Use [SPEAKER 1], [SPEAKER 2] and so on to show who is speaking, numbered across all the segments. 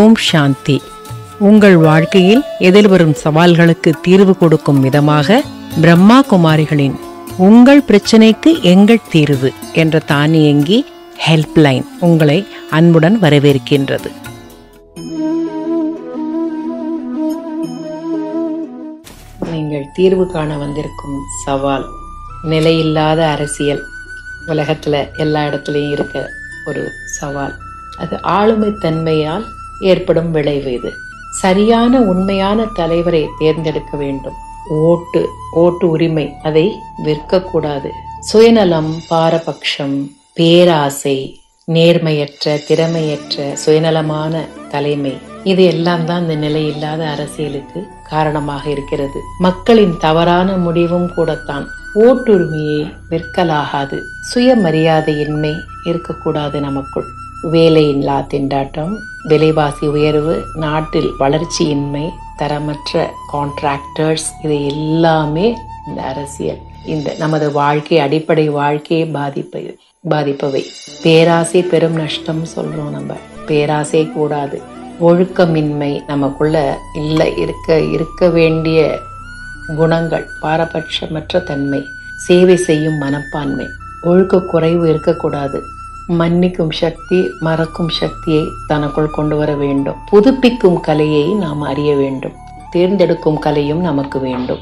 [SPEAKER 1] ஓம் சாந்தி. உங்கள் வாழ்க்கையில் எதிர்வரும் சவால்களுக்கு தீர்வு கொடுக்கும் விதமாக பிரம்மா குமாரிகளின் உங்கள் பிரச்சனைக்கு எங்கள் தீர்வு என்ற தானியங்கி ஹெல்ப்லைன் உங்களை அன்புடன் வரவேற்கின்றது. நீங்கள் தீர்வு காண வந்திருக்கும் சவால் நிலையில்லாத அரசியல். உலகத்துல எல்லா இடத்துலையும் இருக்க ஒரு சவால். அது ஆளுமை தன்மையால் ஏற்படும் விளைவு. இது சரியான உண்மையான தலைவரை தேர்ந்தெடுக்க வேண்டும். ஓட்டு உரிமை அதை விற்கக்கூடாது. சுயநலம், பாரபட்சம், பேராசை, நேர்மையற்ற, திறமையற்ற, சுயநலமான தலைமை, இது எல்லாம் தான் இந்த நிலையில்லாத அரசியலுக்கு காரணமாக இருக்கிறது. மக்களின் தவறான முடிவும் கூடத்தான். ஓட்டுரிமையை விற்கலாகாது. சுயமரியாதையின்மை இருக்கக்கூடாது நமக்குள். வேலையில்லா திண்டாட்டம், விலைவாசி உயர்வு, நாட்டில் வளர்ச்சியின்மை, தரமற்ற கான்ட்ராக்டர்ஸ், இது எல்லாமே இந்த அரசியல், இந்த நமது வாழ்க்கை, அடிப்படை வாழ்க்கையை பாதிப்பவை. பேராசை பெரும் நஷ்டம் சொல்றோம். நம்ம பேராசை கூடாது. ஒழுக்கமின்மை நமக்குள்ள இருக்க வேண்டிய குணங்கள், பாரபட்சமற்ற தன்மை, சேவை செய்யும் மனப்பான்மை, ஒழுக்க குறைவு இருக்கக்கூடாது. மன்னிக்கும் சக்தி, மறக்கும் சக்தியை தனக்குள் கொண்டு வர வேண்டும். புதுப்பிக்கும் கலையை நாம் அறிய வேண்டும். தேர்ந்தெடுக்கும் கலையும் நமக்கு வேண்டும்.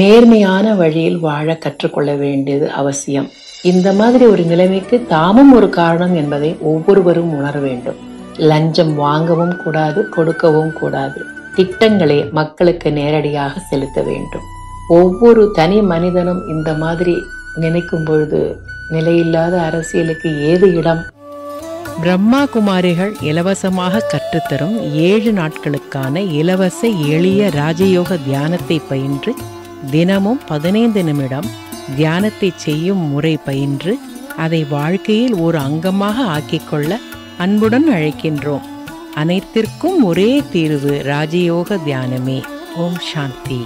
[SPEAKER 1] நேர்மையான வழியில் வாழ கற்றுக்கொள்ள வேண்டியது அவசியம். இந்த மாதிரி ஒரு நிலைமைக்கு தாமும் ஒரு காரணம் என்பதை ஒவ்வொருவரும் உணர வேண்டும். லஞ்சம் வாங்கவும் கூடாது, கொடுக்கவும் கூடாது. திட்டங்களை மக்களுக்கு நேரடியாக செலுத்த வேண்டும். ஒவ்வொரு தனி மனிதனும் இந்த மாதிரி நினைக்கும் பொழுது நிலையில்லாத அரசியலுக்கு ஏது இடம்? பிரம்மா குமாரிகள் இலவசமாக கற்றுத்தரும் 7 நாட்களுக்கான இலவச எளிய ராஜயோக தியானத்தை பயின்று, தினமும் 15 நிமிடம் தியானத்தை செய்யும் முறை பயின்று, அதை வாழ்க்கையில் ஒரு அங்கமாக ஆக்கிக்கொள்ள அன்புடன் அழைக்கின்றோம். அனைத்திற்கும் ஒரே தீர்வு ராஜயோக தியானமே. ஓம் சாந்தி.